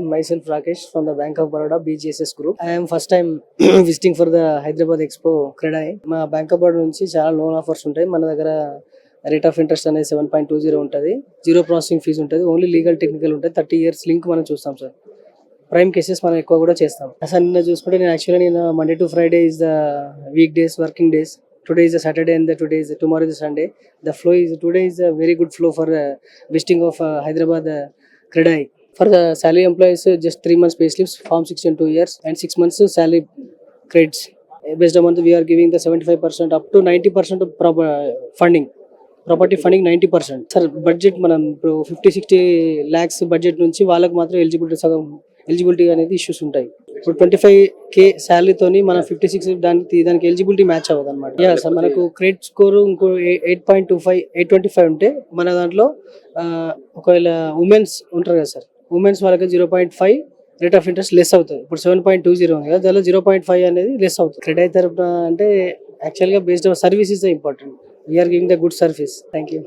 am myself Rakesh from the Bank of Baroda BGSS Group. I am first time visiting for the Hyderabad Expo Credai. మా bank of Baroda నుంచి చాలా loan offers ఉంటాయి. మన దగ్గర rate of interest అనేది 7.20 ఉంటుంది. Zero processing fee ఉంటుంది. Only legal technical ఉంటుంది. 30 years లింక్ మనం చూస్తాం సార్. ప్రైమ్ కేసెస్ మనం ఎక్కువ కూడా చేస్తాం. అసలు నిన్న చూసుకుంటే నేను Monday to Friday is the week days working days. Today is a Saturday and tomorrow is a Sunday. The flow is today is a very good flow for visiting of Hyderabad Credai. For the salary employees, just 3 months pay slips, form 6 and 2 years, and 6 months salary credits. Based on month, we are giving the 75% up to 90% of funding. Property funding 90%. Sir, budget మనం ఇప్పుడు 50-60 lakhs budget నుంచి వాళ్ళకి మాత్రం eligibility అనేది issues ఉంటాయి. ఇప్పుడు 25K శాలరీతోని మనం 56 దానికి ఎలిజిబిలిటీ మ్యాచ్ అవ్వదు అనమాట. యా సార్, మనకు క్రెడిట్ స్కోర్ ఇంకో 8.25 825 ఉంటే మన దాంట్లో ఒకవేళ ఉమెన్స్ ఉంటారు కదా సార్, ఉమెన్స్ వాళ్ళకి 0.5 రేట్ ఆఫ్ ఇంట్రెస్ట్ లెస్ అవుతుంది. ఇప్పుడు 7.20 ఉంది కదా, దానిలో 0.5 అనేది లెస్ అవుతుంది. క్రెడిట్ తరపున అంటే యాక్చువల్గా based on service is important. We are giving the good service. Thank you.